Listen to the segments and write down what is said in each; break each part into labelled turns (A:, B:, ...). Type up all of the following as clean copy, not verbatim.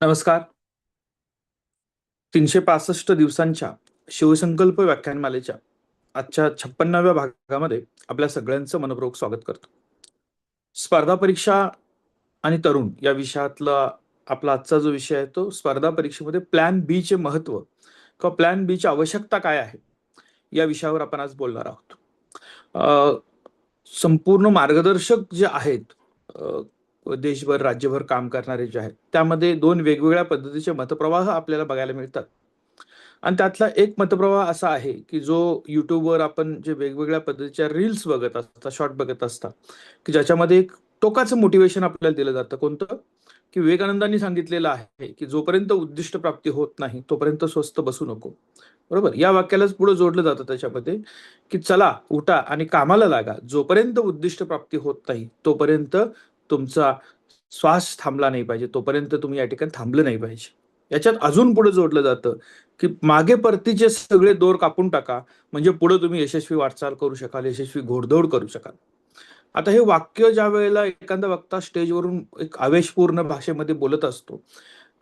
A: नमस्कार. 365 दिवसांच्या शिवसंकल्प व्याख्यानमालेच्या आजच्या 56व्या भागामध्ये आपल्या सगळ्यांचं मनपूर्वक स्वागत करतो. स्पर्धा परीक्षा आणि तरुण या विषयातला आपला आजचा जो विषय आहे तो स्पर्धा परीक्षेमध्ये प्लॅन बी चे महत्व किंवा प्लॅन बी ची आवश्यकता काय आहे या विषयावर आपण आज बोलणार आहोत. अ, संपूर्ण मार्गदर्शक जे आहेत, देशभर राज्यभर काम करणारे जे आहेत त्यामध्ये दोन वेगवेगळ्या पद्धतीचे मतप्रवाह आपल्याला बघायला मिळतात. आणि त्यातला एक मतप्रवाह असा आहे की जो युट्यूबवर आपण जे वेगवेगळ्या पद्धतीच्या रील्स बघत असता, शॉर्ट बघत असता, की ज्याच्यामध्ये एक टोकाचं मोटिवेशन आपल्याला दिलं जातं. कोणतं? की विवेकानंदांनी सांगितलेलं आहे की जोपर्यंत उद्दिष्ट प्राप्ती होत नाही तोपर्यंत स्वस्थ बसू नको. बरोबर, या वाक्यालाच पुढे जोडलं जातं त्याच्यामध्ये की चला उठा आणि कामाला लागा, जोपर्यंत उद्दिष्ट प्राप्ती होत नाही तोपर्यंत तुमचा श्वास थांबला नाही पाहिजे, तोपर्यंत तुम्ही या ठिकाणी थांबलं नाही पाहिजे. याच्यात अजून पुढे जोडलं जातं की मागे परतीचे सगळे दोर कापून टाका, म्हणजे पुढे तुम्ही यशस्वी वाटचाल करू शकाल, यशस्वी घोडदौड करू शकाल. आता हे वाक्य ज्या वेळेला एखादा वक्ता स्टेजवरून एक आवेशपूर्ण भाषेमध्ये बोलत असतो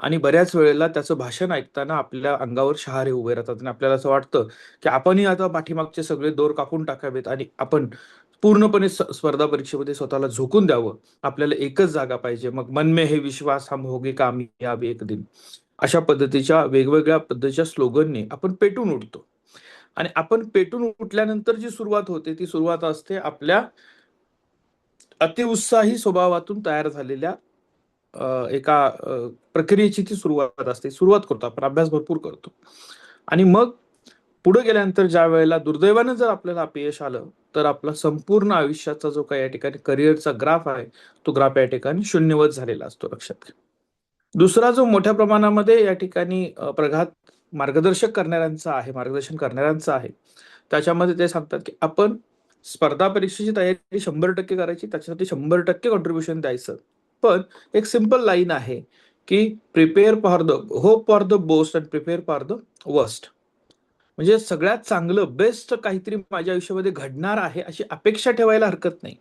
A: आणि बऱ्याच वेळेला त्याचं भाषण ऐकताना आपल्या अंगावर शहारे उभे राहतात आणि आपल्याला असं वाटतं की आपणही आता पाठीमागचे सगळे दोर कापून टाकावेत आणि आपण पूर्णपणे स्पर्धा परीक्षेमध्ये स्वतःला झोकून द्यावं. आपल्याला एकच जागा पाहिजे, मग मन में है विश्वास हम होगे कामयाब एक दिन. अशा पद्धतीच्या वेगवेगळ्या पद्धतीच्या स्लोगनने आपण पेटून उठतो आणि आपण पेटून उठल्यानंतर जी सुरुवात होते ती सुरुवात असते आपल्या अतिउत्साही स्वभावातून तयार झालेल्या एका प्रक्रियेची ती सुरुवात असते. सुरुवात करतो आपण, अभ्यास भरपूर करतो आणि मग पुढे गेल्यानंतर ज्या वेळेला दुर्दैवानं जर आपल्याला अपयश आलं तर आपला संपूर्ण आयुष्याचा जो काही या ठिकाणी करिअरचा ग्राफ आहे तो ग्राफ या ठिकाणी शून्यवत झालेला असतो. लक्षात घ्या. दुसरा जो मोठ्या प्रमाणामध्ये या ठिकाणी प्रघात मार्गदर्शन करणाऱ्यांचा आहे, त्याच्यामध्ये ते सांगतात की आपण स्पर्धा परीक्षेची तयारी 100% करायची, त्याच्यासाठी 100% कॉन्ट्रीब्युशन द्यायचं. पण एक सिंपल लाईन आहे की prepare for the hope for the boast and prepare for the worst. म्हणजे सगळ्यात चांगलं बेस्ट काहीतरी माझ्या आयुष्यामध्ये घडणार आहे अशी अपेक्षा ठेवायला हरकत नाही.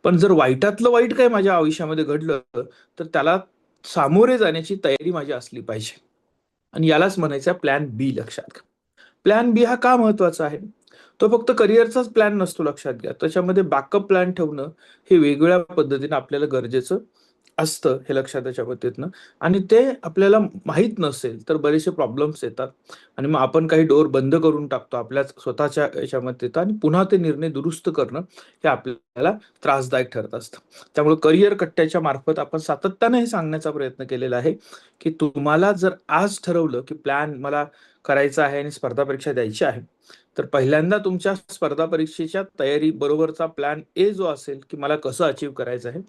A: पण जर वाईटातलं वाईट काही माझ्या आयुष्यामध्ये घडलं तर त्याला सामोरे जाण्याची तयारी माझी असली पाहिजे. आणि यालाच म्हणायचं प्लॅन बी. लक्षात घ्या. प्लॅन बी हा का महत्वाचा आहे? तो फक्त करिअरचाच प्लॅन नसतो. लक्षात घ्या, त्याच्यामध्ये बॅकअप प्लॅन ठेवणं हे वेगवेगळ्या पद्धतीने आपल्याला गरजेचं असतं, हे लक्षात त्याच्या पद्धतीनं. आणि ते आपल्याला माहीत नसेल तर बरेचसे प्रॉब्लेम्स येतात आणि मग आपण काही डोर बंद करून टाकतो आपल्या स्वतःच्या याच्यामध्ये आणि पुन्हा ते निर्णय दुरुस्त करणं हे आपल्याला त्रासदायक ठरत असतं. त्यामुळे करिअर कट्ट्याच्या मार्फत आपण सातत्याने हे सांगण्याचा प्रयत्न केलेला आहे की तुम्हाला जर आज ठरवलं की प्लॅन मला करायचा आहे आणि स्पर्धा परीक्षा द्यायची आहे, तर पहिल्यांदा तुमच्या स्पर्धा परीक्षेच्या तयारी बरोबरचा प्लॅन ए जो असेल की मला कसं अचीव करायचं आहे,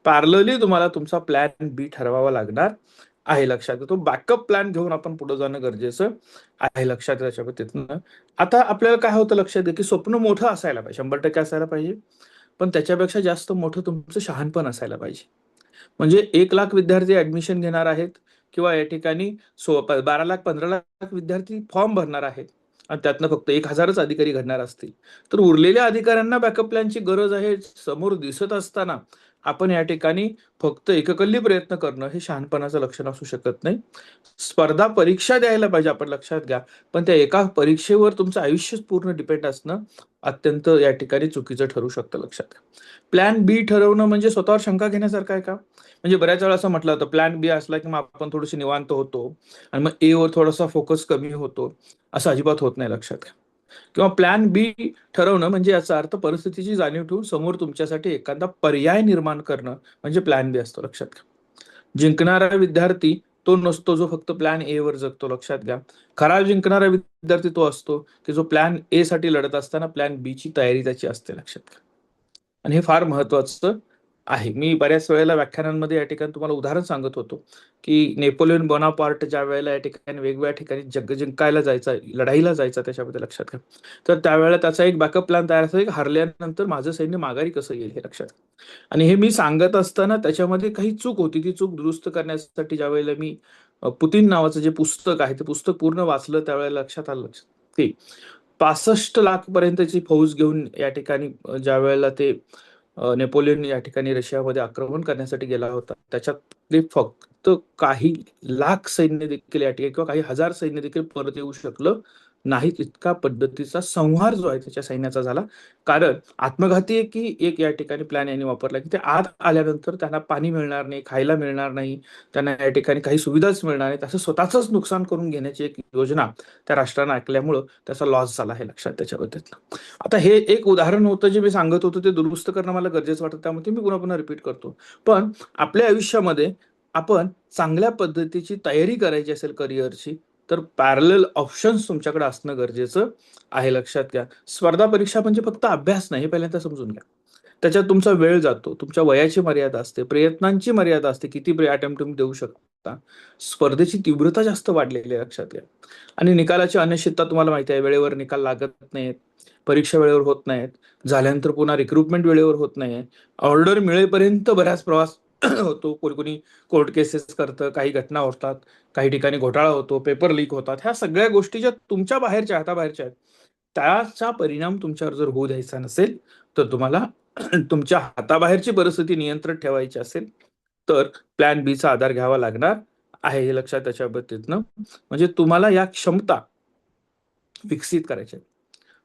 A: पॅरलली तुम्हाला तुमचा प्लॅन बी ठरवावा लागणार आहे. लक्षात घ्या. तो बॅकअप प्लॅन घेऊन आपण पुढे जाणं गरजेचं आहे. लक्षात घ्या. त्याच्या पद्धतीनं आता आपल्याला काय होतं लक्षात घ्या की स्वप्न मोठं असायला पाहिजे, 100% असायला पाहिजे, पण त्याच्यापेक्षा जास्त मोठं तुमचं शहाणपण असायला पाहिजे. म्हणजे 1 लाख विद्यार्थी ऍडमिशन घेणार आहेत किंवा या ठिकाणी 12 लाख 15 लाख विद्यार्थी फॉर्म भरणार आहेत आणि त्यातनं फक्त 1,000च अधिकारी घडणार असतील, तर उरलेल्या अधिकाऱ्यांना बॅकअप प्लॅनची गरज आहे समोर दिसत असताना आपण या ठिकाणी फक्त एककल्ली प्रयत्न करणं हे शहाणपणाचं लक्षण असू शकत नाही. स्पर्धा परीक्षा द्यायला पाहिजे आपण, लक्षात घ्या, पण त्या एका परीक्षेवर तुमचं आयुष्यच पूर्ण डिपेंड असणं अत्यंत या ठिकाणी चुकीचं ठरू शकतं. लक्षात घ्या. प्लॅन बी ठरवणं म्हणजे स्वतःवर शंका घेण्यासारखं आहे का? म्हणजे बऱ्याच वेळा असं म्हटलं होतं प्लॅन बी असला की मग आपण थोडीशी निवांत होतो आणि मग ए वर थोडासा फोकस कमी होतो. असं अजिबात होत नाही. लक्षात घ्या. किंवा प्लॅन बी ठरवणं म्हणजे याचा अर्थ परिस्थितीची जाणीव ठेवून समोर तुमच्यासाठी एखादा पर्याय निर्माण करणं म्हणजे प्लॅन बी असतो. लक्षात घ्या. जिंकणारा विद्यार्थी तो नसतो जो फक्त प्लॅन ए वर जगतो. लक्षात घ्या. खरा जिंकणारा विद्यार्थी तो असतो की जो प्लॅन ए साठी लढत असताना प्लॅन बी ची तयारी त्याची असते. लक्षात घ्या. आणि हे फार महत्वाचं आहे. मी बऱ्याच वेळेला व्याख्यानांमध्ये या ठिकाणी तुम्हाला उदाहरण सांगत होतो की नेपोलियन बोनापार्ट ज्या वेळेला या ठिकाणी वेगवेगळ्या ठिकाणी जग जिंकायला जायचा, लढाईला जायचा, त्याच्याबद्दल लक्षात घ्या, तर त्यावेळेला त्याचा एक बॅकअप प्लॅन तयार असायचा की हरल्यानंतर माझं सैन्य माघारी कसं येईल हे लक्षात. आणि हे मी सांगत असताना त्याच्यामध्ये काही चूक होती, ती चूक दुरुस्त करण्यासाठी ज्या वेळेला मी पुतीन नावाचं जे पुस्तक आहे ते पुस्तक पूर्ण वाचलं त्यावेळेला लक्षात आलं की 65 लाख पर्यंतची फौज घेऊन या ठिकाणी ज्या वेळेला ते नेपोलियन या ठिकाणी रशियामध्ये आक्रमण करण्यासाठी गेला होता, त्याच्यातले फक्त फक्त काही लाख सैन्य देखील या ठिकाणी किंवा काही हजार सैन्य देखील परत येऊ शकलं नाही. इतका पद्धतीचा संहार जो आहे त्याच्या सैन्याचा झाला. कारण आत्मघाती एक या ठिकाणी प्लॅन यांनी वापरला की ते आत आल्यानंतर त्यांना पाणी मिळणार नाही, खायला मिळणार नाही, त्यांना या ठिकाणी काही सुविधाच मिळणार नाही, त्याचं स्वतःच नुकसान करून घेण्याची एक योजना त्या राष्ट्रानं ऐकल्यामुळं त्याचा लॉस झाला हे लक्षात त्याच्याबद्दल. आता हे एक उदाहरण होतं जे मी सांगत होतो ते दुरुस्त करणं मला गरजेचं वाटतं, त्यामुळे ते मी पुन्हा पुन्हा रिपीट करतो. पण आपल्या आयुष्यामध्ये आपण चांगल्या पद्धतीची तयारी करायची असेल करिअरची, तर पॅरलल ऑप्शन्स तुमच्याकडे असणं गरजेचं आहे. लक्षात घ्या, स्पर्धा परीक्षा म्हणजे फक्त अभ्यास नाही, हे पहिल्यांदा समजून घ्या. त्याच्यात तुमचा वेळ जातो, तुमच्या वयाची मर्यादा असते, प्रयत्नांची मर्यादा असते, किती अटेम्प्ट तुम्ही देऊ शकता. स्पर्धेची तीव्रता जास्त वाढलेली आहे लक्षात घ्या. आणि निकालाची अनिश्चितता तुम्हाला माहिती आहे, वेळेवर निकाल लागत नाहीत, परीक्षा वेळेवर होत नाहीत, झाल्यानंतर पुन्हा रिक्रुटमेंट वेळेवर होत नाही, ऑर्डर मिळेपर्यंत बराच प्रवास होतो, कोणी कोणी कोर्ट केसेस करतं, काही घटना होतात, काही ठिकाणी घोटाळा होतो, पेपर लीक होतात. ह्या सगळ्या गोष्टी ज्या तुमच्या बाहेरच्या हाताबाहेरच्या आहेत, त्याचा परिणाम तुमच्यावर जर होऊ द्यायचा नसेल, तर तुम्हाला तुमच्या हाताबाहेरची परिस्थिती नियंत्रित ठेवायची असेल, तर प्लॅन बी चा आधार घ्यावा लागणार आहे, हे लक्षात त्याच्या बाबतीतनं. म्हणजे तुम्हाला या क्षमता विकसित करायच्या आहेत.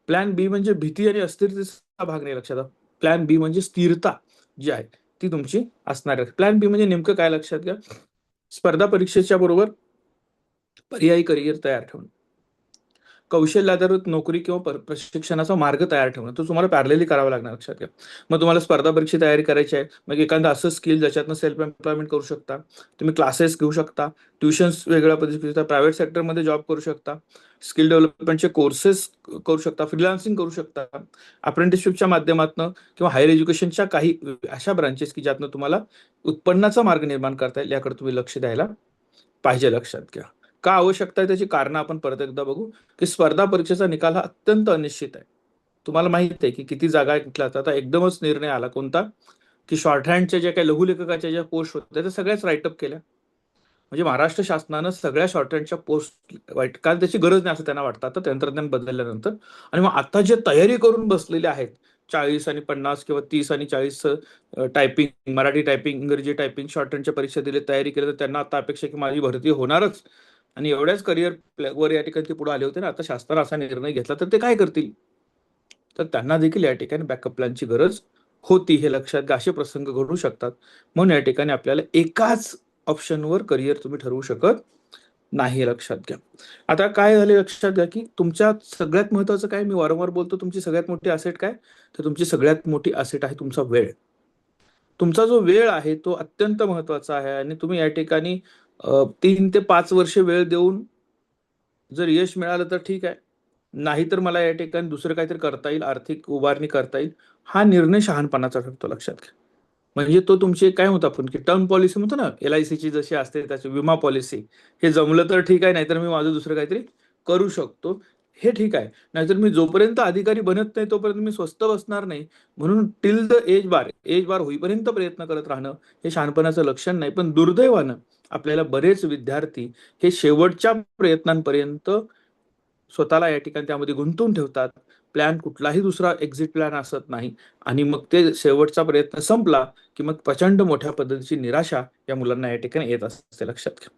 A: प्लॅन बी म्हणजे भीती आणि अस्थिरतेचा भाग नाही, लक्षात. प्लॅन बी म्हणजे स्थिरता जी आहे ती तुमची असणार आहे. प्लॅन बी म्हणजे नेमकं काय लक्षात घ्या, स्पर्धा परीक्षेच्या बरोबर पर्यायी करिअर तयार ठेवणं, कौशल्य आधारित नोकरी किंवा प्रशिक्षणाचा मार्ग तयार ठेवणं, तो तुम्हाला पॅरलली करावा लागणार, लक्षात घ्या. मग तुम्हाला स्पर्धा परीक्षेची तयारी करायची आहे, मग एखादं असं स्किल ज्याच्यातनं सेल्फ एम्प्लॉयमेंट करू शकता, तुम्ही क्लासेस घेऊ शकता, ट्युशन्स वेगळ्या पद्धतीचे प्रायव्हेट सेक्टरमध्ये जॉब करू शकता, स्किल डेव्हलपमेंटचे कोर्सेस करू शकता, फ्रीलान्सिंग करू शकता, अप्रेंटिसशिपच्या माध्यमातून किंवा हायर एज्युकेशनच्या काही अशा ब्रांचेस की ज्यातनं तुम्हाला उत्पन्नाचा मार्ग निर्माण करता येईल, याकडे तुम्ही लक्ष द्यायला पाहिजे, लक्षात घ्या. का आवश्यकता आहे त्याची कारणं आपण परत एकदा बघू, की स्पर्धा परीक्षेचा निकाल हा अत्यंत अनिश्चित आहे. तुम्हाला माहित आहे की किती जागा कुठल्या. आता एकदमच निर्णय आला कोणता, की शॉर्ट हँडच्या ज्या काही लघुलेखकाच्या ज्या पोस्ट होत्या त्या सगळ्याच राईटअप केल्या. म्हणजे महाराष्ट्र शासनानं सगळ्या शॉर्ट हँडच्या पोस्ट वाईट, कारण त्याची गरज नाही असं त्यांना वाटतं आता तंत्रज्ञान बदलल्यानंतर. आणि मग आता जे तयारी करून बसलेले आहेत 40 आणि 50 किंवा 30 आणि 40 टायपिंग, मराठी टायपिंग, इंग्रजी टायपिंग शॉर्ट हँडच्या परीक्षा दिली, तयारी केली, तर त्यांना आता अपेक्षा की माझी भरती होणारच. आणि एवढ्याच करिअर वर या ठिकाणी ते पुढे आले होते ना, आता शासनानं असा निर्णय घेतला तर ते काय करतील, तर त्यांना देखील या ठिकाणी बॅकअप प्लॅनची गरज होती, हे लक्षात घ्या. असे प्रसंग घडू शकतात. म्हणून या ठिकाणी आपल्याला एकाच ऑप्शनवर करिअर तुम्ही ठरवू शकत नाही, हे लक्षात घ्या. आता काय झाले लक्षात घ्या, की तुमच्या सगळ्यात महत्वाचं काय, मी वारंवार बोलतो, तुमची सगळ्यात मोठी असेट काय, तर तुमची सगळ्यात मोठी असेट आहे तुमचा वेळ. तुमचा जो वेळ आहे तो अत्यंत महत्वाचा आहे. आणि तुम्ही या ठिकाणी 3 ते 5 वर्ष वेळ देऊन जर यश मिळालं तर ठीक आहे, नाहीतर मला या ठिकाणी दुसरं काहीतरी करता येईल, आर्थिक उभारणी करता येईल, हा निर्णय शहाणपणाचा ठरतो, लक्षात घ्या. म्हणजे तो तुमची काय म्हणतो आपण की टर्म पॉलिसी म्हणतो ना, LICची जशी असते त्याची विमा पॉलिसी, हे जमलं तर ठीक आहे, नाहीतर मी माझं दुसरं काहीतरी करू शकतो, हे ठीक आहे. नाहीतर मी जोपर्यंत अधिकारी बनत नाही तोपर्यंत मी स्वस्त बसणार नाही. म्हणून टिल द एज बार होईपर्यंत प्रयत्न करत राहणं हे शहाणपणाचं लक्षण नाही. पण दुर्दैवानं आपल्याला बरेच विद्यार्थी हे शेवटच्या प्रयत्नांपर्यंत स्वतःला या ठिकाणी त्यामध्ये गुंतवून ठेवतात. प्लॅन कुठलाही दुसरा एक्झिट प्लॅन असत नाही. आणि मग ते शेवटचा प्रयत्न संपला की मग प्रचंड मोठ्या पद्धतीची निराशा या मुलांना या ठिकाणी येत असते, लक्षात घ्या.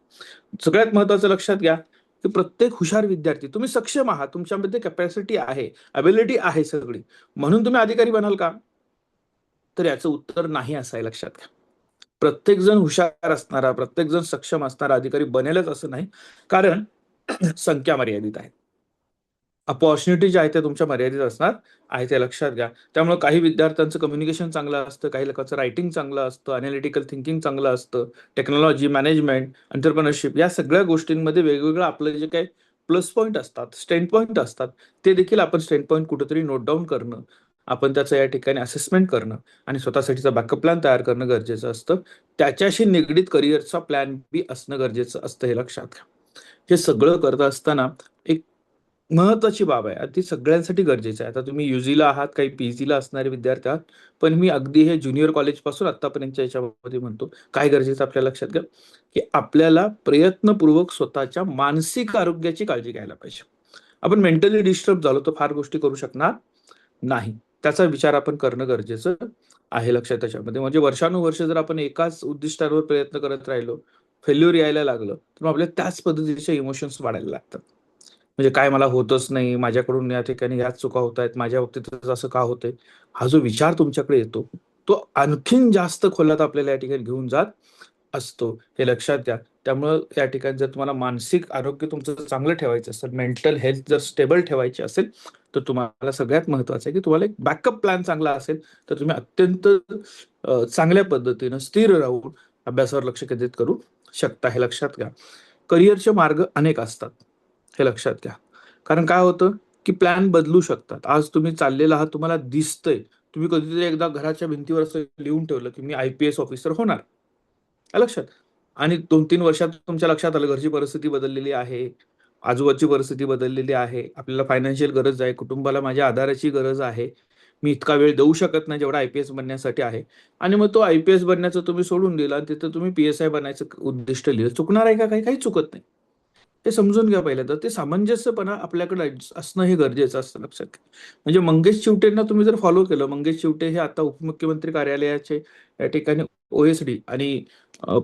A: सगळ्यात महत्वाचं लक्षात घ्या, की प्रत्येक हुशार विद्यार्थी, तुम्ही सक्षम आहात, तुमच्यामध्ये कॅपॅसिटी आहे, अबिलिटी आहे सगळी, म्हणून तुम्ही अधिकारी बनाल का, तर याचं उत्तर नाही असं आहे, लक्षात घ्या. प्रत्येक जण हुशार असणारा, प्रत्येक जण सक्षम असणारा अधिकारी बनेलच असं नाही, कारण संख्या मर्यादित आहे. अपॉर्च्युनिटी जे आहे ते तुमच्या मर्यादित असणार आहे, ते लक्षात घ्या. त्यामुळे काही विद्यार्थ्यांचं कम्युनिकेशन चांगलं असतं, काही लोकांचं रायटिंग चांगलं असतं, अनालिटिकल थिंकिंग चांगलं असतं, टेक्नॉलॉजी, मॅनेजमेंट, एंटरप्रेन्योरशिप या सगळ्या गोष्टींमध्ये वेगवेगळं आपलं जे काही प्लस पॉईंट असतात, स्ट्रेंथ पॉईंट असतात, ते देखील आपण स्ट्रेंथ पॉईंट कुठेतरी नोट डाऊन करणं, आपण त्याचं या ठिकाणी असेसमेंट करणं आणि स्वतःसाठीचा बॅकअप प्लॅन तयार करणं गरजेचं असतं. त्याच्याशी निगडीत करिअरचा प्लॅन बी असणं गरजेचं असतं, हे लक्षात घ्या. हे सगळं करत असताना एक महत्वाची बाब आहे, ती सगळ्यांसाठी गरजेचं आहे. आता तुम्ही युजीला आहात, काही पीजीला असणारे विद्यार्थी आहात, पण मी अगदी हे ज्युनियर कॉलेज पासून आतापर्यंतच्या याच्यामध्ये म्हणतो, काय गरजेचं आपल्याला लक्षात घ्या, की आपल्याला प्रयत्नपूर्वक स्वतःच्या मानसिक आरोग्याची काळजी घ्यायला पाहिजे. आपण मेंटली डिस्टर्ब झालो तर फार गोष्टी करू शकणार नाही, त्याचा विचार आपण करणं गरजेचं आहे, लक्षात त्याच्यामध्ये. म्हणजे वर्षानुवर्ष जर आपण एकाच उद्दिष्टावर प्रयत्न करत राहिलो, फेल्युअर यायला लागलं तर मग आपल्याला त्याच पद्धतीचे इमोशन्स वाढायला लागतात. म्हणजे काय मला होतच नाही, माझ्याकडून या ठिकाणी याच चुका होत आहेत, माझ्या बाबतीतच असं का होतंय, हा जो विचार तुमच्याकडे येतो तो आणखीन जास्त खोलात आपल्याला या ठिकाणी घेऊन जात असतो, हे लक्षात घ्या. त्यामुळं या ठिकाणी जर तुम्हाला मानसिक आरोग्य तुमचं चांगलं ठेवायचं असेल, मेंटल हेल्थ जर स्टेबल ठेवायची असेल, तर तुम्हाला सगळ्यात महत्वाचं आहे की तुम्हाला एक बॅकअप प्लॅन चांगला असेल तर तुम्ही अत्यंत चांगल्या पद्धतीनं स्थिर राहून अभ्यासावर लक्ष केंद्रित करू शकता, हे लक्षात घ्या. करिअरचे मार्ग अनेक असतात, हे लक्षात घ्या. कारण काय होतं की प्लॅन बदलू शकतात. आज तुम्ही चाललेला आहात, तुम्हाला दिसतंय, तुम्ही कधीतरी एकदा घराच्या भिंतीवर असं लिहून ठेवलं की मी IPS ऑफिसर होणार, लक्षात, आणि 2-3 वर्षात तुमच्या लक्षात आलं घरची परिस्थिती बदललेली आहे, आजूबाजूची परिस्थिती बदललेली आहे, आपल्याला फायनान्शियल गरज आहे, कुटुंबाला माझ्या आधाराची गरज आहे, मी इतका वेळ देऊ शकत नाही जेवढा IPS बनण्यासाठी आहे, आणि मग तो IPS बनण्याचं तुम्ही सोडून दिला आणि तिथं तुम्ही PSI बनायचं उद्दिष्ट लिहिलं. चुकणार आहे का? काही चुकत नाही. ते समजून घ्या पहिल्यांदा. ते सामंजस्यपणा आपल्याकडे असणं हे गरजेचं असतं, लक्षात घ्या. म्हणजे मंगेश चिवटेंना तुम्ही जर फॉलो केलं, मंगेश चिवटे हे आता उपमुख्यमंत्री कार्यालयाचे या ठिकाणी OSD, आणि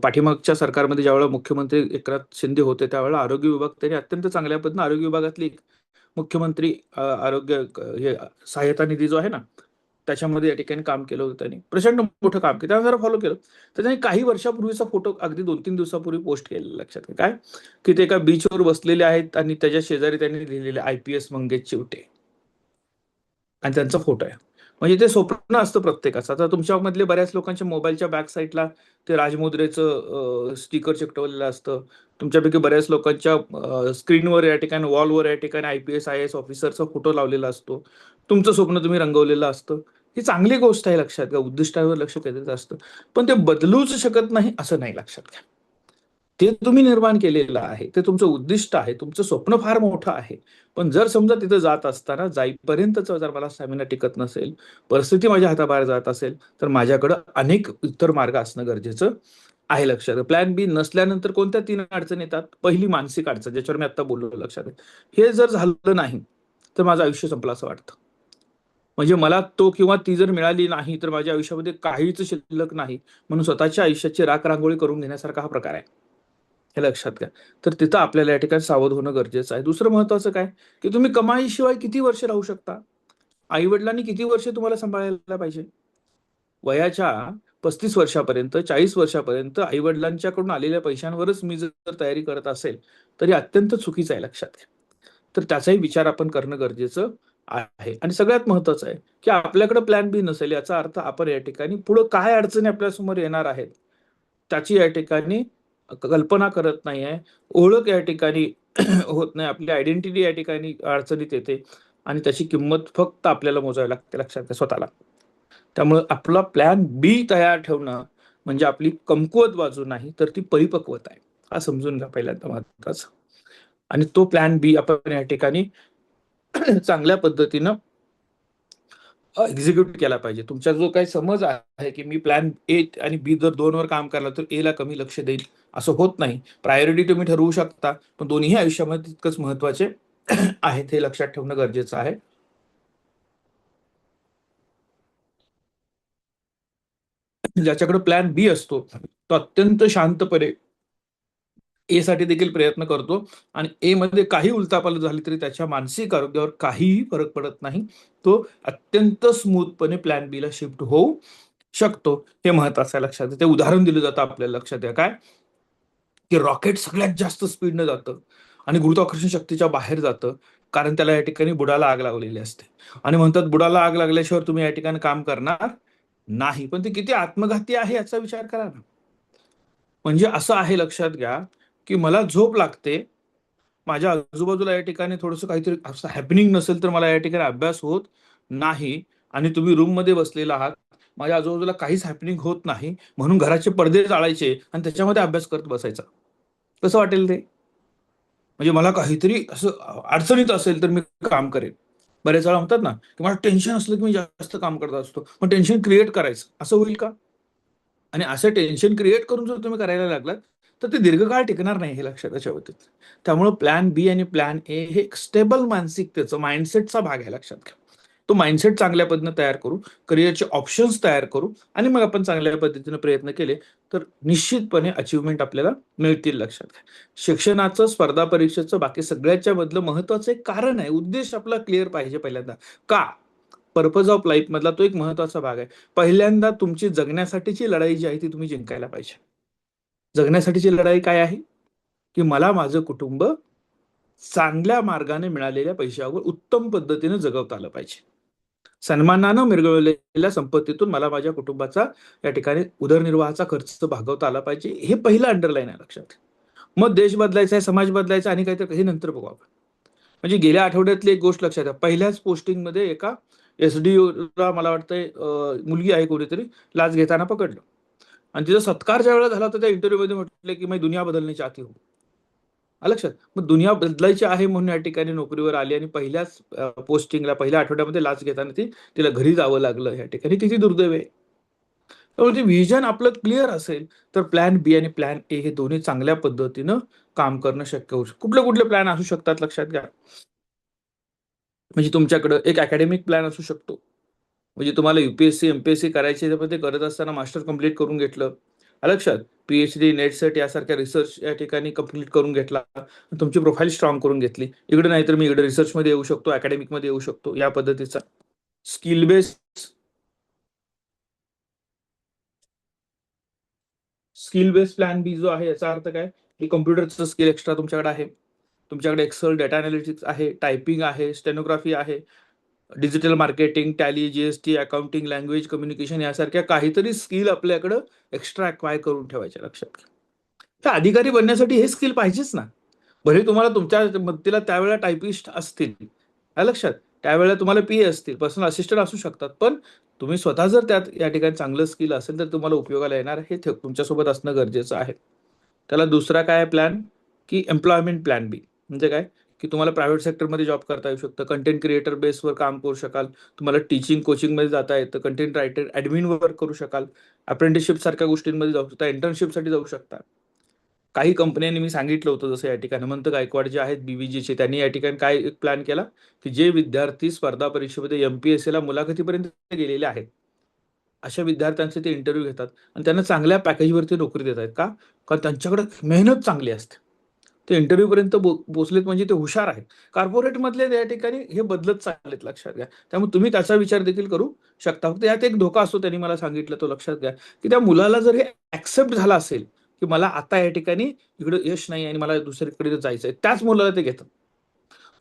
A: पाठीमागच्या सरकारमध्ये ज्यावेळेला मुख्यमंत्री एकनाथ शिंदे होते त्यावेळेला आरोग्य विभाग त्यांनी अत्यंत चांगल्या पद्धतीने आरोग्य विभागातली मुख्यमंत्री आरोग्य हे सहायता निधी जो आहे ना, त्याच्यामध्ये या ठिकाणी काम केलं होतं त्यांनी. प्रचंड मोठं काम केलं. त्याला जरा फॉलो केलं. तर त्यांनी काही वर्षापूर्वीचा फोटो अगदी 2-3 दिवसापूर्वी पोस्ट केलेला, लक्षात घ्या. काय? की ते एका बीचवर बसलेले आहेत आणि त्याच्या शेजारी त्यांनी लिहिलेले IPS मंगेश चिवटे, आणि त्यांचा फोटो आहे. म्हणजे ते स्वप्न असतं प्रत्येकाचं. आता तुमच्यामधले बऱ्याच लोकांच्या मोबाईलच्या बॅक साईडला ते राजमुद्रेचं स्टिकर चिकटवलेलं असतं. तुमच्यापैकी बऱ्याच लोकांच्या स्क्रीनवर या ठिकाणी, वॉलवर या ठिकाणी IPS IAS ऑफिसरचा फोटो लावलेला असतो. तुमचं स्वप्न तुम्ही रंगवलेलं असतं. ही चांगली गोष्ट आहे, लक्षात घ्या. उद्दिष्टावर लक्ष केंद्रित असतं. पण ते बदलूच शकत नाही असं नाही, लक्षात घ्या. ते तुम्ही निर्माण केलेलं आहे, ते तुमचं उद्दिष्ट आहे, तुमचं स्वप्न फार मोठं आहे. पण जर समजा तिथं जात असताना जाईपर्यंतच जर मला स्टॅमिना टिकत नसेल, परिस्थिती माझ्या हाताबाहेर जात असेल, तर माझ्याकडं अनेक इतर मार्ग असणं गरजेचं आहे, लक्षात घ्या. प्लॅन बी नसल्यानंतर कोणत्या 3 अडचणी येतात? पहिली मानसिक अडचण, ज्याच्यावर मी आता बोललो, लक्षात घ्या. हे जर झालं नाही, तर माझं आयुष्य संपलं असं वाटतं. म्हणजे मला तो किंवा ती जर मिळाली नाही, तर माझ्या आयुष्यामध्ये काहीच शिल्लक नाही. म्हणून स्वतःच्या आयुष्याची राख-रांगोळी करून घेण्यासारखा हा प्रकार आहे. हे लक्षात घ्या. तर तिथं आपल्याला या ठिकाणी सावध होणं गरजेचं आहे. दुसरं महत्वाचं काय, की तुम्ही कमाईशिवाय किती वर्ष राहू शकता? आई-वडिलांनी किती वर्ष तुम्हाला सांभाळायला पाहिजे? वयाच्या 35 वर्षापर्यंत, 40 वर्षापर्यंत आई-वडिलांच्याकडून आलेल्या पैशांवरच मी जर तयारी करत असेल, तर हे अत्यंत चुकीचं आहे, लक्षात घ्या. तर त्याचाही विचार आपण करणं गरजेचं आहे. आणि सगळ्यात महत्वाचं आहे, की आपल्याकडे प्लॅन बी नसेल, याचा अर्थ आपण या ठिकाणी पुढे काय अडचणी आपल्यासमोर येणार आहेत, त्याची या ठिकाणी कल्पना करत नाहीये. ओळख या ठिकाणी होत नाही. आपली आयडेंटिटी या ठिकाणी अडचणीत येते आणि त्याची किंमत फक्त आपल्याला मोजावी लागते, लक्षात घ्या, स्वतःला. त्यामुळे आपला प्लॅन बी तयार ठेवणं म्हणजे आपली कमकुवत बाजू नाही, तर ती परिपक्वता आहे. हा समजून घ्या पहिल्यांदा महत्वाचं. आणि तो प्लॅन बी आपण या ठिकाणी चांगल्या पद्धतीनं एक्झिक्यूट केला पाहिजे. तुमचा जो काही समज आहे की मी प्लॅन ए आणि बी जर 2 वर काम करला तर ए ला कमी लक्ष देईल, असं होत नाही. प्रायोरिटी तुम्ही ठरवू शकता, पण दोन्हीही आयुष्यामध्ये तितकंच महत्वाचे आहेत, हे लक्षात ठेवणं गरजेचं आहे. ज्याच्याकडे प्लॅन बी असतो, तो अत्यंत शांतपणे ए साठी देखील प्रयत्न करतो, आणि ए मध्ये काही उलथापालट झाली तरी त्याच्या मानसिक आरोग्यावर काहीही फरक पडत नाही. तो अत्यंत स्मूथपणे प्लॅन बी ला शिफ्ट होऊ शकतो. हे महत्वाचं आहे, लक्षात घ्या. ते उदाहरण दिलं जातं आपल्याला, लक्षात घ्या. काय? की रॉकेट सगळ्यात जास्त स्पीडनं जातं आणि गुरुत्वाकर्षण शक्तीच्या बाहेर जातं, कारण त्याला या ठिकाणी बुडाला आग लावलेली असते. आणि म्हणतात बुडाला आग लागल्याशिवाय तुम्ही या ठिकाणी काम करणार नाही. पण ते किती आत्मघाती आहे याचा विचार करा ना. म्हणजे असं आहे, लक्षात घ्या, की मला झोप लागते, माझ्या आजूबाजूला या ठिकाणी थोडंसं काहीतरी असं हॅपनिंग नसेल तर मला या ठिकाणी अभ्यास होत नाही, आणि तुम्ही रूममध्ये बसलेला आहात, माझ्या आजूबाजूला काहीच हॅपनिंग होत नाही, म्हणून घराचे पडदे जाळायचे आणि त्याच्यामध्ये अभ्यास करत बसायचा. कसं वाटेल ते? म्हणजे मला काहीतरी असं अडचणीत असेल तर मी काम करेन. बरेच वेळा म्हणतात ना, की मला टेन्शन असलं की मी जास्त काम करत असतो. मग टेन्शन क्रिएट करायचं, असं होईल का? आणि असं टेन्शन क्रिएट करून जर तुम्ही करायला लागलात, तर ते दीर्घकाळ टिकणार नाही, हे लक्षात ठेवा. त्यामुळे प्लॅन बी आणि प्लॅन ए हे एक स्टेबल मानसिकतेचं, माइंडसेटचा भाग आहे, लक्षात घ्या. तो माइंडसेट चांगल्या पद्धतीने तयार करू, करिअरचे ऑप्शन्स तयार करू आणि मग आपण चांगल्या पद्धतीने प्रयत्न केले तर निश्चितपणे अचीवमेंट आपल्याला मिळतील. लक्षात घ्या, शिक्षणाचं, स्पर्धा परीक्षेचं, बाकी सगळ्याच्या मधलं महत्वाचं एक कारण आहे, उद्देश आपला क्लिअर पाहिजे पहिल्यांदा. का? पर्पज ऑफ लाईफ मधला तो एक महत्वाचा भाग आहे. पहिल्यांदा तुमची जगण्यासाठीची लढाई जी आहे ती तुम्ही जिंकायला पाहिजे. जगण्यासाठीची लढाई काय आहे? की मला माझं कुटुंब चांगल्या मार्गाने मिळालेल्या पैशावर उत्तम पद्धतीने जगवता आलं पाहिजे. सन्मानानं मिरवलेल्या संपत्तीतून मला माझ्या कुटुंबाचा या ठिकाणी उदरनिर्वाहाचा खर्च भागवता आला पाहिजे, हे पहिलं अंडरलाईन आहे. लक्षात. मग देश बदलायचा आहे, समाज बदलायचा आणि काहीतरी हे नंतर बघू आपण. म्हणजे गेल्या आठवड्यातली एक गोष्ट लक्षात घ्या, पहिल्याच पोस्टिंगमध्ये एका एसडीओला मला वाटतंय मुलगी आहे कोणीतरी, लाच घेताना पकडलं आणि तिचा सत्कार ज्या वेळेला झाला तर त्या इंटरव्ह्यूमध्ये म्हटलं की मैं दुनिया बदलणे चाहती हूँ. लक्षात. मग दुनिया बदलायची आहे म्हणून या ठिकाणी नोकरीवर आली आणि पहिल्याच पोस्टिंगला पहिल्या आठवड्यामध्ये लाच घेताना तिला घरी जावं लागलं. या ठिकाणी किती दुर्दैव आहे. त्यामुळे व्हिजन आपलं क्लिअर असेल तर प्लॅन बी आणि प्लॅन ए हे दोन्ही चांगल्या पद्धतीनं काम करणं शक्य होऊ शकतं. कुठले कुठले प्लॅन असू शकतात लक्षात घ्या. म्हणजे तुमच्याकडे एक अकॅडमिक प्लॅन असू शकतो. म्हणजे तुम्हाला युपीएससी एमपीएससी करायची तर ते करत असताना मास्टर कंप्लीट करून घेतलं. लक्षात. पीएचडी नेट सेट यासारख्या रिसर्च या ठिकाणी कंप्लीट करून घेतला, तुमची प्रोफाईल स्ट्रॉंग करून घेतली. इकडे नाही तर मी इकडे रिसर्चमध्ये येऊ शकतो, अकॅडमिकमध्ये येऊ शकतो, या पद्धतीचा स्किल बेस्ड प्लॅन बी जो आहे याचा अर्थ काय की कम्प्युटरचं स्किल एक्स्ट्रा तुमच्याकडे आहे, तुमच्याकडे एक्सेल, डेटा अनालिटिक्स आहे, टायपिंग आहे, स्टेनोग्राफी आहे, digital marketing, tally, GST, accounting, language communication यासारख्या काहीतरी स्किल आपल्याकडे एक्स्ट्रा अक्वायर करून ठेवायचे. लक्षात घ्या. तर अधिकारी बनण्यासाठी हे स्किल पाहिजेच ना. भले तुम्हाला तुमच्या मदतीला त्यावेळेला टायपिस्ट असतील, लक्षात, त्यावेळेला तुम्हाला पीए असतील, पर्सनल असिस्टंट असू शकतात, पण तुम्ही स्वतः जर त्यात या ठिकाणी चांगलं स्किल असेल तर तुम्हाला उपयोगाला येणार, हे तुमच्यासोबत असणं गरजेचं आहे. त्याला दुसरा काय प्लॅन की एम्प्लॉयमेंट प्लॅन बी. म्हणजे काय की तुम्हाला प्रायव्हेट सेक्टरमध्ये जॉब करता येऊ शकतं, कंटेंट क्रिएटर बेसवर काम करू शकाल, तुम्हाला टीचिंग कोचिंगमध्ये जाता येतं, कंटेंट रायटर ॲडमिन वर्क करू शकाल, अप्रेंटिसशिप सारख्या गोष्टींमध्ये जाऊ शकता, इंटर्नशिपसाठी जाऊ शकता. काही कंपन्यांनी मी सांगितलं होतं जसं या ठिकाणी हनुमंत गायकवाड जे आहेत बीव्हीजीचे, त्यांनी या ठिकाणी काय एक प्लॅन केला की जे विद्यार्थी स्पर्धा परीक्षेमध्ये एमपीएससीला मुलाखतीपर्यंत गेलेले आहेत अशा विद्यार्थ्यांचे ते इंटरव्ह्यू घेतात आणि त्यांना चांगल्या पॅकेजवरती नोकरी देत आहेत. का? कारण त्यांच्याकडे मेहनत चांगली असते, ते इंटरव्ह्यू पर्यंत पोहोचलेत म्हणजे ते हुशार आहेत. कॉर्पोरेट मधले या ठिकाणी हे बदलत चाललेत. लक्षात घ्या. त्यामुळे तुम्ही त्याचा विचार देखील करू शकता. फक्त यात एक धोका असतो, त्यांनी मला सांगितलं तो लक्षात घ्या की त्या मुलाला जर हे ऍक्सेप्ट झाला असेल की मला आता या ठिकाणी इकडे यश नाही आणि मला दुसरीकडे जायचंय, त्याच मुलाला ते घेतं.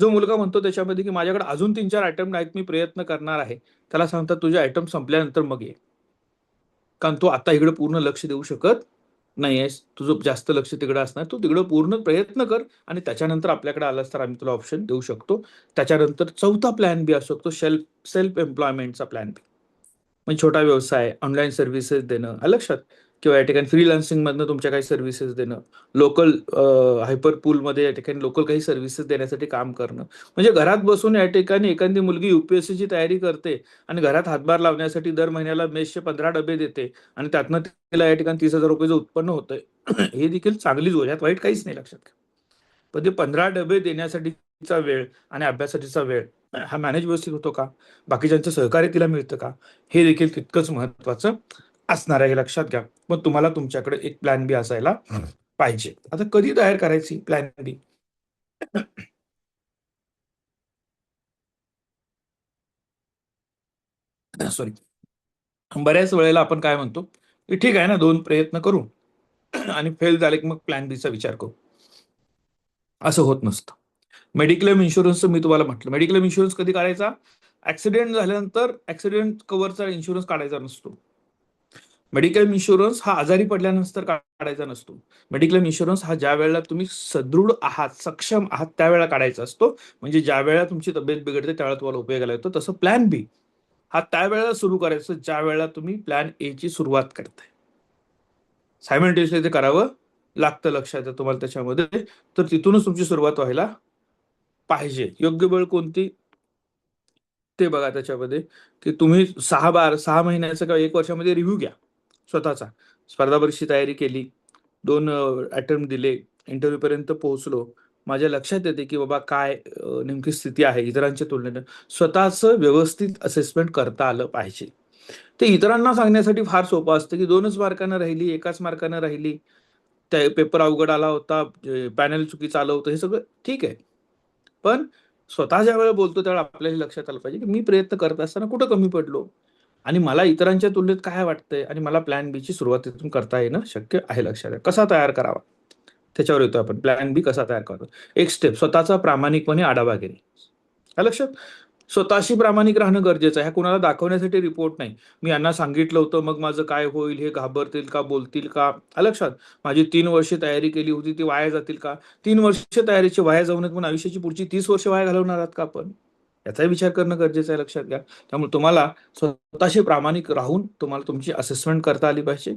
A: जो मुलगा म्हणतो त्याच्यामध्ये की माझ्याकडे अजून 3-4 आयटम आहेत, मी प्रयत्न करणार आहे, त्याला सांगतात तुझे आयटम संपल्यानंतर मग ये, कारण तू आता इकडे पूर्ण लक्ष देऊ शकत नाहीयेस, तुझं जास्त लक्ष तिकडे असणार, तू तिकडे पूर्ण प्रयत्न कर आणि त्याच्यानंतर आपल्याकडे आलास तर आम्ही तुला ऑप्शन देऊ शकतो. त्याच्यानंतर चौथा प्लॅन बी असू शकतो सेल्फ एम्प्लॉयमेंटचा प्लॅन बी. म्हणजे छोटा व्यवसाय, ऑनलाईन सर्व्हिसेस देणं, लक्षात, किंवा या ठिकाणी फ्रीलान्सिंग मधनं तुमच्या काही सर्व्हिसेस देणं, लोकल हायपर पूलमध्ये या ठिकाणी लोकल काही सर्व्हिसेस देण्यासाठी काम करणं. म्हणजे घरात बसून या ठिकाणी एखादी मुलगी युपीएससीची तयारी करते आणि घरात हातभार लावण्यासाठी दर महिन्याला मेसचे 15 डबे देते आणि त्यातनं तिला या ठिकाणी 30,000 रुपयाचं उत्पन्न होतंय. हे देखील चांगलीच गोष्ट, यात वाईट काहीच नाही. लक्षात घ्या. पण ते 15 डबे देण्यासाठीचा वेळ आणि अभ्यासासाठीचा वेळ हा मॅनेज व्यवस्थित होतो का? बाकीच्यांचं सहकार्य तिला मिळतं का? हे देखील तितकंच महत्वाचं असणार आहे, हे लक्षात घ्या. मग तुम्हाला तुमच्याकडे एक प्लॅन बी असायला पाहिजे. आता कधी तयार करायची प्लॅन बी? सॉरी. बऱ्याच वेळेला आपण काय म्हणतो की ठीक आहे ना, 2 प्रयत्न करू आणि फेल झाले की मग प्लॅन बीचा विचार करू. असं होत नसतं. मेडिक्लेम इन्शुरन्सचं मी तुम्हाला म्हटलं, मेडिक्लेम इन्शुरन्स कधी काढायचा? ऍक्सिडेंट झाल्यानंतर ऍक्सिडेंट कव्हरचा इन्शुरन्स काढायचा नसतो. मेडिक्लेम इन्शुरन्स हा आजारी पडल्यानंतर काढायचा नसतो. मेडिक्लेम इन्शुरन्स हा ज्या वेळेला तुम्ही सदृढ आहात, सक्षम आहात, त्यावेळेला काढायचा असतो. म्हणजे ज्या वेळेला तुमची तब्येत बिघडते त्यावेळेला तुम्हाला उपयोगाला येतो. तसं प्लॅन बी हा त्यावेळेला सुरू करायचं ज्या वेळेला तुम्ही प्लॅन ए ची सुरुवात करताय. सायमल्टेनियसली ते करावं लागतं. लक्षात आहे तुम्हाला त्याच्यामध्ये. तर तिथूनच तुमची सुरुवात व्हायला पाहिजे. योग्य वेळ कोणती ते बघा त्याच्यामध्ये की तुम्ही 6 महिन्याचा किंवा 1 वर्षामध्ये रिव्ह्यू घ्या स्वतःचा. स्पर्धा परीक्षेची तयारी केली, 2 अटेम्प्ट दिले, इंटरव्ह्यू पर्यंत पोहोचलो, माझ्या लक्षात येते की बाबा काय नेमकी स्थिती आहे इतरांच्या तुलनेनं, स्वतःचं व्यवस्थित असेसमेंट करता आलं पाहिजे. ते इतरांना सांगण्यासाठी फार सोपं असतं की 2च मार्कानं राहिली, 1च मार्कानं राहिली, त्या पेपर अवघड आला होता, पॅनल चुकीचं आलं होतं, हे सगळं ठीक आहे. पण स्वतः ज्यावेळेला बोलतो त्यावेळेला आपल्याला लक्षात आलं पाहिजे की मी प्रयत्न करत असताना कुठं कमी पडलो आणि मला इतरांच्या तुलनेत काय वाटतंय आणि मला प्लॅन बी ची सुरुवात इथून करता येणं शक्य आहे. लक्षात आहे. कसा तयार करावा त्याच्यावर येतो आपण. प्लॅन बी कसा तयार करतो. एक स्टेप, स्वतःचा प्रामाणिकपणे आढावा घेणे. आलं लक्षात? स्वतःशी प्रामाणिक राहणं गरजेचं आहे. ह्या कुणाला दाखवण्यासाठी रिपोर्ट नाही. मी यांना सांगितलं होतं, मग माझं काय होईल? हे घाबरतील का? बोलतील का? आलं लक्षात? माझी 3 वर्षे तयारी केली होती, ती वाया जातील का? 3 वर्ष तयारीची वाया जाऊ नयेत म्हणून आयुष्याची पुढची 30 वर्ष वाया घालवणार आहात का आपण? याचाही विचार करणं गरजेचं आहे. लक्षात घ्या. त्यामुळे तुम्हाला स्वतःशी प्रामाणिक राहून तुम्हाला तुमची असेसमेंट करता आली पाहिजे.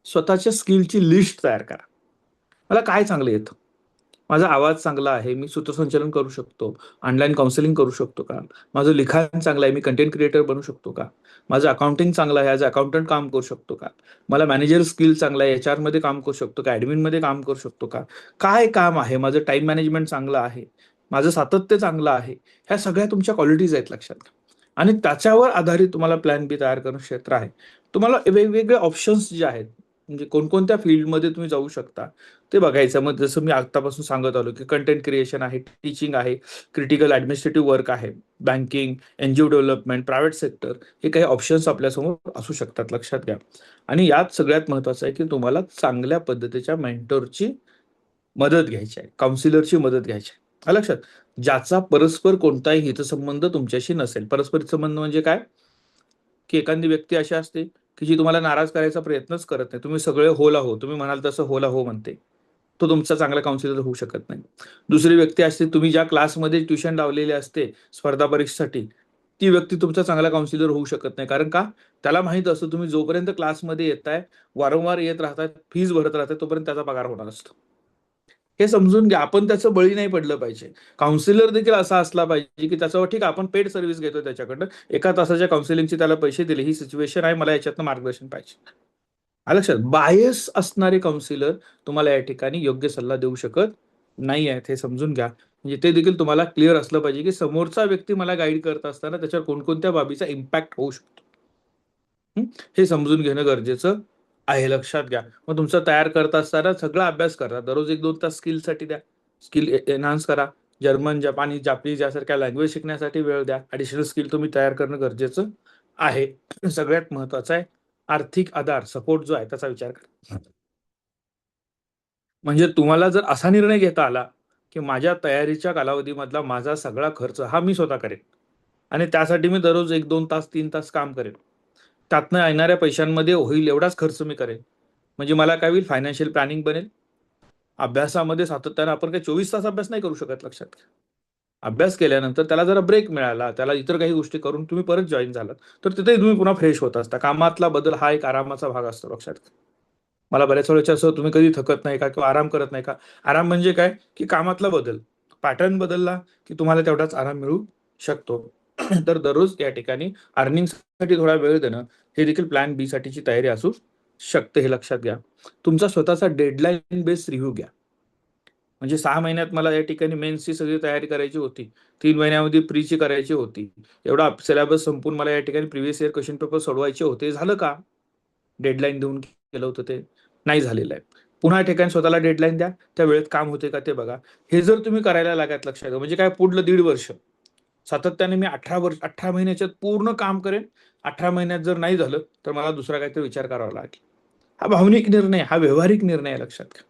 A: स्वतःच्या स्किलची लिस्ट तयार करा. मला काय चांगलं येतं? माझा आवाज चांगला आहे, मी सूत्रसंचालन करू शकतो, ऑनलाईन काउन्सिलिंग करू शकतो का? माझं लिखाण चांगलं आहे, मी कंटेंट क्रिएटर बनू शकतो का? माझं अकाउंटिंग चांगलं आहे, ॲज अ अकाउंटंट काम करू शकतो का? मला मॅनेजर स्किल चांगला आहे, HR मध्ये काम करू शकतो का? ॲडमिनमध्ये काम करू शकतो का? काय काम आहे? माझं टाईम मॅनेजमेंट चांगलं आहे, माझं सातत्य चांगलं आहे. ह्या सगळ्या तुमच्या क्वालिटीज आहेत. लक्षात घ्या. आणि त्याच्यावर आधारित तुम्हाला प्लॅन बी तयार करणं क्षेत्र आहे. तुम्हाला वेगवेगळे ऑप्शन्स जे आहेत, म्हणजे कोणकोणत्या फील्डमध्ये तुम्ही जाऊ शकता ते बघायचं. मग जसं मी आतापासून सांगत आलो की कंटेंट क्रिएशन आहे, टीचिंग आहे, क्रिटिकल ॲडमिनिस्ट्रेटिव्ह वर्क आहे, banking, NGO development, private sector, हे काही ऑप्शन्स आपल्यासमोर असू शकतात. लक्षात घ्या. आणि यात सगळ्यात महत्त्वाचं आहे की तुम्हाला चांगल्या पद्धतीच्या मेंटरची मदत घ्यायची आहे, काउन्सिलरची मदत घ्यायची आहे. आलं लक्षात? ज्याचा परस्पर कोणताही हितसंबंध तुमच्याशी नसेल. परस्पर हितसंबंध म्हणजे काय? की एखादी व्यक्ती अशी असते की जी तुम्हाला नाराज करायचा प्रयत्नच करत नाही. तुम्ही सगळे होला हो, तुम्ही म्हणाल तसं होला हो म्हणते. तो तुमचा चांगला काउन्सिलर होऊ शकत नाही. दुसरी व्यक्ती असते, तुम्ही ज्या क्लासमध्ये ट्युशन लावलेली असते स्पर्धा परीक्षेसाठी, ती व्यक्ती तुमचा चांगला काउन्सिलर होऊ शकत नाही. कारण का? त्याला माहीत असतं तुम्ही जोपर्यंत क्लासमध्ये येताय, वारंवार येत राहताय, फीज भरत राहताय, तोपर्यंत त्याचा पगार होणार असतो. हे समजून घ्या. आपण त्याचं बळी नाही पडलं पाहिजे. काउन्सिलर देखील असा असला पाहिजे की त्याचं ठीक आहे, आपण पेड सर्व्हिस घेतोय त्याच्याकडनं. 1 तासाच्या काउन्सिलिंगचे त्याला पैसे दिले. ही सिच्युएशन आहे, मला याच्यातनं मार्गदर्शन पाहिजे. आलं लक्षात? बायस असणारे काउन्सिलर तुम्हाला या ठिकाणी योग्य सल्ला देऊ शकत नाही आहेत, हे समजून घ्या. म्हणजे ते देखील तुम्हाला क्लिअर असलं पाहिजे की समोरचा व्यक्ती मला गाईड करत असताना त्याच्यावर कोणकोणत्या बाबीचा इम्पॅक्ट होऊ शकतो. हे समजून घेणं गरजेचं आहे. लक्षात घ्या. मग तुमचं तयार करत असताना सगळा अभ्यास करा. दररोज 1-2 तास स्किलसाठी द्या. स्किल एन्हान्स करा. जर्मन, जपानी, जापनीज यासारख्या लँग्वेज शिकण्यासाठी वेळ द्या. ॲडिशनल स्किल तुम्ही तयार करणं गरजेचं आहे. सगळ्यात महत्त्वाचं आहे, आर्थिक आधार, सपोर्ट जो आहे त्याचा विचार करा. म्हणजे तुम्हाला जर असा निर्णय घेता आला, की माझ्या तयारीच्या कालावधीमधला माझा सगळा खर्च हा मी स्वतः करेन आणि त्यासाठी मी दररोज 1-2 तास, 3 तास काम करेन. त्यातनं येणाऱ्या पैशांमध्ये होईल एवढाच खर्च मी करेन. म्हणजे मला काय होईल, फायनान्शियल प्लॅनिंग बनेल. अभ्यासामध्ये सातत्यानं आपण काही 24 तास अभ्यास नाही करू शकत. लक्षात घ्या. अभ्यास केल्यानंतर त्याला जरा ब्रेक मिळाला, त्याला इतर काही गोष्टी करून तुम्ही परत जॉइन झालात, तर तिथे तुम्ही पुन्हा फ्रेश होत असता. कामातला बदल हा एक आरामाचा भाग असतो. लक्षात घ्या. मला बऱ्याच वेळेस असं, तुम्ही कधी थकत नाही का किंवा आराम करत नाही का? आराम म्हणजे काय, की कामातला बदल, पॅटर्न बदलला की तुम्हाला तेवढाच आराम मिळू शकतो. तर दररोज या ठिकाणी अर्निंगसाठी थोडा वेळ देणं, हे देखील प्लॅन बी साठीची तयारी असू शकते, हे लक्षात घ्या. तुमचा स्वतःचा डेडलाईन बेस्ड रिव्ह्यू घ्या. म्हणजे 6 महिन्यात मला या ठिकाणी मेन्सची सगळी तयारी करायची होती, 3 महिन्यामध्ये प्रीची करायची होती, एवढा सिलेबस संपून मला या ठिकाणी प्रिव्हियस इयर क्वेश्चन पेपर सोडवायचे होते, झालं का? डेडलाईन देऊन केलं होतं ते नाही झालेलं आहे. पुन्हा ठिकाणी स्वतःला डेडलाईन द्या. त्या वेळेत काम होते का ते बघा. हे जर तुम्ही करायला लागत, लक्षात घ्या, म्हणजे काय, पुढलं 1.5 वर्ष सातत्याने मी 18 महिन्याच्यात पूर्ण काम करेन. 18 महिन्यात जर नाही झालं तर मला दुसरा काहीतरी विचार करावा लागेल. हा भावनिक निर्णय, हा व्यावहारिक निर्णय आहे. लक्षात घ्या.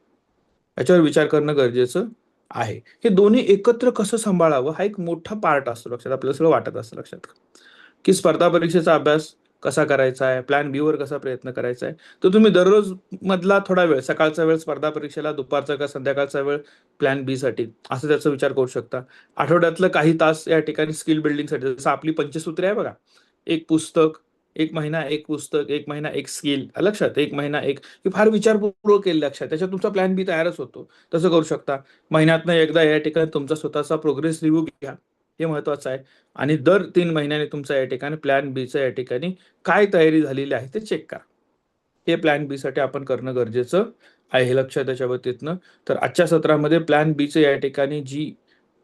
A: याच्यावर विचार करणं गरजेचं आहे. हे दोन्ही एकत्र कसं सांभाळावं हा एक मोठा पार्ट असतो. लक्षात, आपल्याला सगळं वाटत असतं. लक्षात घ्या. की स्पर्धा परीक्षेचा अभ्यास कसा करायचा आहे, प्लॅन बी वर कसा प्रयत्न करायचा आहे. तर तुम्ही दररोज मधला थोडा वेळ, सकाळचा वेळ स्पर्धा परीक्षेला, दुपारचा का संध्याकाळचा वेळ प्लॅन बी साठी, असं त्याचा विचार करू शकता. आठवड्यातलं काही तास या ठिकाणी स्किल बिल्डिंगसाठी, जसं आपली पंचसूत्री आहे बघा, एक पुस्तक, 1 महिना एक पुस्तक, 1 महिना एक स्किल. लक्षात, 1 महिना एक, हे फार विचारपूर्वक केलं. लक्षात, त्याच्यात तुमचा प्लॅन बी तयारच होतो. तसं करू शकता. महिन्यातनं एकदा या ठिकाणी तुमचा स्वतःचा प्रोग्रेस रिव्ह्यू घ्या, हे महत्वाचं आहे. आणि दर 3 महिन्याने तुमचा या ठिकाणी प्लॅन बीचं या ठिकाणी काय तयारी झालेली आहे ते चेक करा. हे प्लॅन बी साठी आपण करणं गरजेचं आहे, हे लक्षात त्याच्या बाबतीतनं. तर आजच्या सत्रामध्ये प्लॅन बीचं या ठिकाणी जी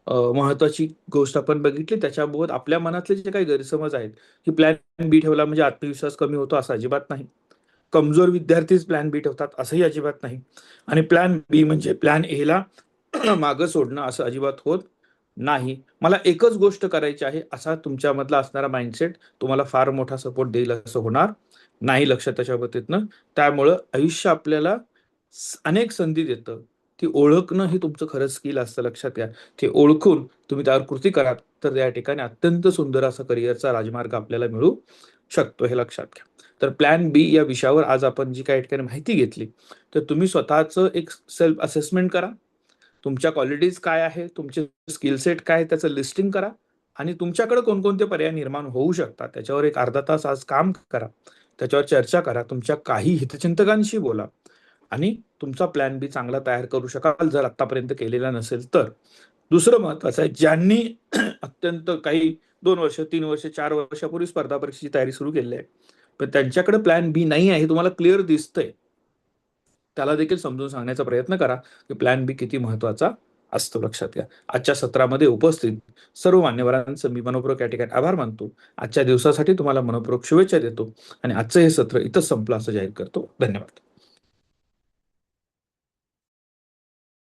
A: महत्वाची गोष्ट आपण बघितली, त्याच्याबाबत आपल्या मनातले जे काही गैरसमज आहेत की प्लॅन बी ठेवला म्हणजे आत्मविश्वास कमी होतो, असं अजिबात नाही. कमजोर विद्यार्थीच प्लॅन बी ठेवतात असंही अजिबात नाही. आणि प्लॅन बी म्हणजे प्लॅन ए ला मागं सोडणं असं अजिबात होत नाही. मला एकच गोष्ट करायची आहे असा तुमच्यामधला असणारा माइंडसेट तुम्हाला फार मोठा सपोर्ट देईल असं होणार नाही, लक्षात त्याच्या बाबतीतनं. त्यामुळं आयुष्य आपल्याला अनेक संधी देतं. ती ओळखणं हे तुमचं खरं स्किल असतं, लक्षात घ्या. ते ओळखून तुम्ही त्यावर कृती करा तर या ठिकाणी अत्यंत सुंदर असा करिअरचा राजमार्ग आपल्याला मिळू शकतो, हे लक्षात घ्या. तर प्लॅन बी या विषयावर आज आपण जी काही ठिकाणी माहिती घेतली, तर तुम्ही स्वतःचं एक सेल्फ असेसमेंट करा. तुमच्या क्वालिटीज काय आहे, तुमचे स्किल सेट काय आहे, त्याचं लिस्टिंग करा. आणि तुमच्याकडे कोणकोणते पर्याय निर्माण होऊ शकतात त्याच्यावर एक अर्धा तास आज काम करा, त्याच्यावर चर्चा करा, तुमच्या काही हितचिंतकांशी बोला आणि तुमचा प्लॅन बी चांगला तयार करू शकाल जर आतापर्यंत केलेला नसेल तर. दुसरं महत्वाचं आहे, ज्यांनी अत्यंत काही 2 वर्ष 3 वर्ष 4 वर्षापूर्वी स्पर्धा परीक्षेची तयारी सुरू केली आहे पण त्यांच्याकडे प्लॅन बी नाही आहे, तुम्हाला क्लिअर दिसतंय, त्याला देखील समजून सांगण्याचा प्रयत्न करा की प्लॅन बी किती महत्वाचा असतो, लक्षात घ्या. आजच्या सत्रामध्ये उपस्थित सर्व मान्यवरांचं मी मनपूर्वक या ठिकाणी आभार मानतो. आजच्या दिवसासाठी तुम्हाला मनपूर्वक शुभेच्छा देतो आणि आजचं हे सत्र इथंच संपलं असं जाहीर करतो. धन्यवाद.